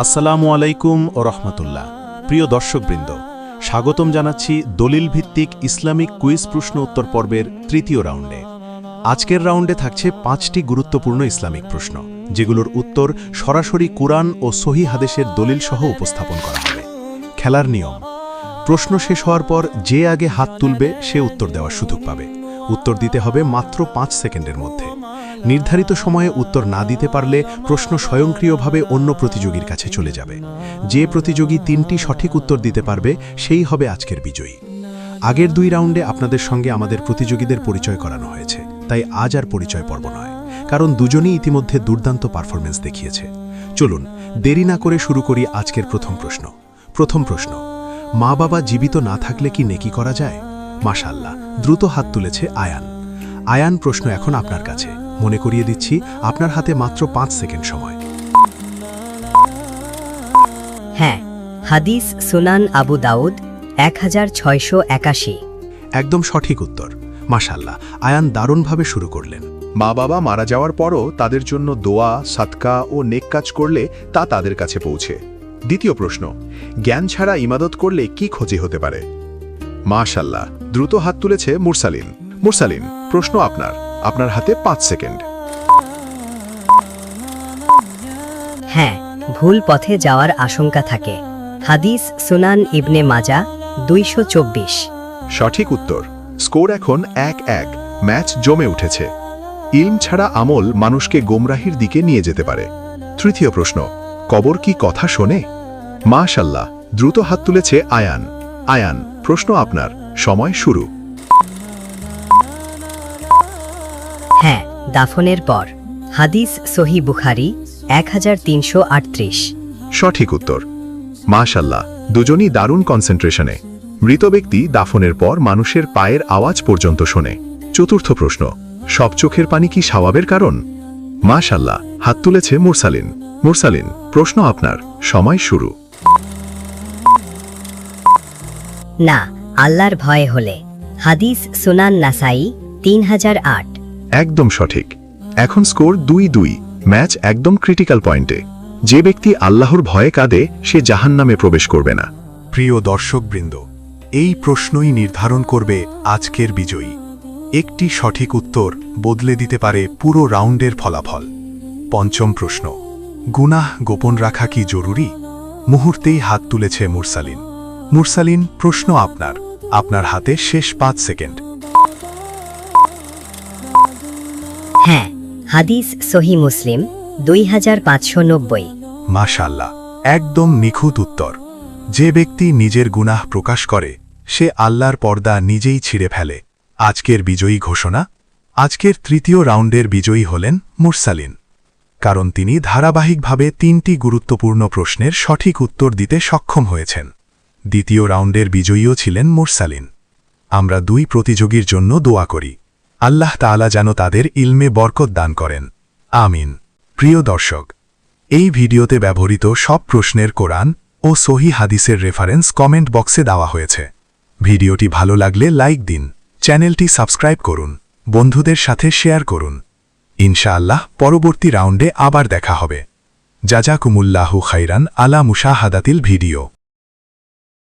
আসসালামু আলাইকুম ও রহমতুল্লাহ। প্রিয় দর্শকবৃন্দ, স্বাগতম জানাচ্ছি দলিল ভিত্তিক ইসলামিক কুইজ প্রশ্ন উত্তর পর্বের তৃতীয় রাউন্ডে। আজকের রাউন্ডে থাকছে 5টি গুরুত্বপূর্ণ ইসলামিক প্রশ্ন, যেগুলোর উত্তর সরাসরি কুরআন ও সহিহ হাদিসের দলিল সহ উপস্থাপন করা হবে। খেলার নিয়ম: প্রশ্ন শেষ হওয়ার পর যে আগে হাত তুলবে সে উত্তর দেওয়ার সুযোগ পাবে। উত্তর দিতে হবে মাত্র 5 সেকেন্ডের মধ্যে। নির্ধারিত সময়ে উত্তর না দিতে পারলে প্রশ্ন স্বয়ংক্রিয়ভাবে অন্য প্রতিযোগীর কাছে চলে যাবে। যে প্রতিযোগী 3টি সঠিক উত্তর দিতে পারবে সেই হবে আজকের বিজয়ী। আগের 2 রাউন্ডে আপনাদের সঙ্গে আমাদের প্রতিযোগীদের পরিচয় করানো হয়েছে, তাই আজ আর পরিচয় পর্ব নয়, কারণ দুজনেই ইতিমধ্যে দুর্দান্ত পারফরমেন্স দেখিয়েছে। চলুন দেরি না করে শুরু করি আজকের প্রথম প্রশ্ন। মা বাবা জীবিত না থাকলে কি নেকি করা যায়? মাশাআল্লাহ, দ্রুত হাত তুলেছে আয়ান। প্রশ্ন এখন আপনার কাছে। মনে করিয়ে দিচ্ছি, আপনার হাতে মাত্র 5 সেকেন্ড সময়। হ্যাঁ, হাদিস সুনান আবু দাউদ 1681। একদম সঠিক উত্তর। মাশাআল্লাহ, আয়ান দারুণভাবে শুরু করলেন। মা বাবা মারা যাওয়ার পরও তাদের জন্য দোয়া, সাদকা ও নেক কাজ করলে তা তাদের কাছে পৌঁছে। দ্বিতীয় প্রশ্ন, জ্ঞান ছাড়া ইবাদত করলে কি ক্ষতি হতে পারে? মাশাআল্লাহ, দ্রুত হাত তুলেছে মুরসালিন। প্রশ্ন আপনার হাতে 5 সেকেন্ড। হ্যাঁ, ভুল পথে যাওয়ার আশঙ্কা থাকে। হাদিস সুনান ইবনে মাজা 224। সঠিক উত্তর। স্কোর এখন 1-1। ম্যাচ জমে উঠেছে। ইলম ছাড়া আমল মানুষকে গোমরাহির দিকে নিয়ে যেতে পারে। তৃতীয় প্রশ্ন, কবর কি কথা শোনে? মাশাআল্লাহ, দ্রুত হাত তুলেছে আয়ান। প্রশ্ন আপনার, সময় শুরু। হ্যাঁ, দাফনের পর। হাদিস সহি বুখারী 1338। সঠিক উত্তর। মাশাআল্লাহ, দুজনই দারুণ কনসেন্ট্রেশনে। মৃত ব্যক্তি দাফনের পর মানুষের পায়ের আওয়াজ পর্যন্ত শোনে। চতুর্থ প্রশ্ন, সব চোখের পানি কি সওয়াবের কারণ? মাশাআল্লাহ, হাত তুলেছে মুরসালিন। প্রশ্ন আপনার, সময় শুরু। না, আল্লাহর ভয়ে হলে। হাদিস সুনান নাসাই 3008। একদম সঠিক। এখন স্কোর 2-2। ম্যাচ একদম ক্রিটিক্যাল পয়েন্টে। যে ব্যক্তি আল্লাহর ভয়ে কাঁদে সে জাহান্নামে প্রবেশ করবে না। প্রিয় দর্শকবৃন্দ, এই প্রশ্নই নির্ধারণ করবে আজকের বিজয়ী। একটি সঠিক উত্তর বদলে দিতে পারে পুরো রাউন্ডের ফলাফল। পঞ্চম প্রশ্ন, গুনাহ গোপন রাখা কি জরুরি? মুহূর্তেই হাত তুলেছে মুরসালিন। প্রশ্ন আপনার হাতে শেষ 5 সেকেন্ড। হ্যাঁ, হাদিস সহি মুসলিম 2590। মাশাআল্লাহ, একদম নিখুঁত উত্তর। যে ব্যক্তি নিজের গুনাহ প্রকাশ করে সে আল্লাহর পর্দা নিজেই ছিঁড়ে ফেলে। আজকের বিজয়ী ঘোষণা: আজকের তৃতীয় রাউন্ডের বিজয়ী হলেন মুরসালিন, কারণ তিনি ধারাবাহিকভাবে 3টি গুরুত্বপূর্ণ প্রশ্নের সঠিক উত্তর দিতে সক্ষম হয়েছেন। দ্বিতীয় রাউন্ডের বিজয়ীও ছিলেন মুরসালিন। আমরা 2 প্রতিযোগীর জন্য দোয়া করি, আল্লাহ তাআলা যেন তাদের ইলমে বরকত দান করেন। আমিন। প্রিয় দর্শক, এই ভিডিওতে ব্যবহৃত সব প্রশ্নের কোরআন ও সহিহ হাদিসের রেফারেন্স কমেন্ট বক্সে দেওয়া হয়েছে। ভিডিওটি ভালো লাগলে লাইক দিন, চ্যানেলটি সাবস্ক্রাইব করুন, বন্ধুদের সাথে শেয়ার করুন। ইনশাআল্লাহ পরবর্তী রাউন্ডে আবার দেখা হবে। জাযাকুমুল্লাহু খাইরান আলা মুশাহাদাতিল ভিডিও।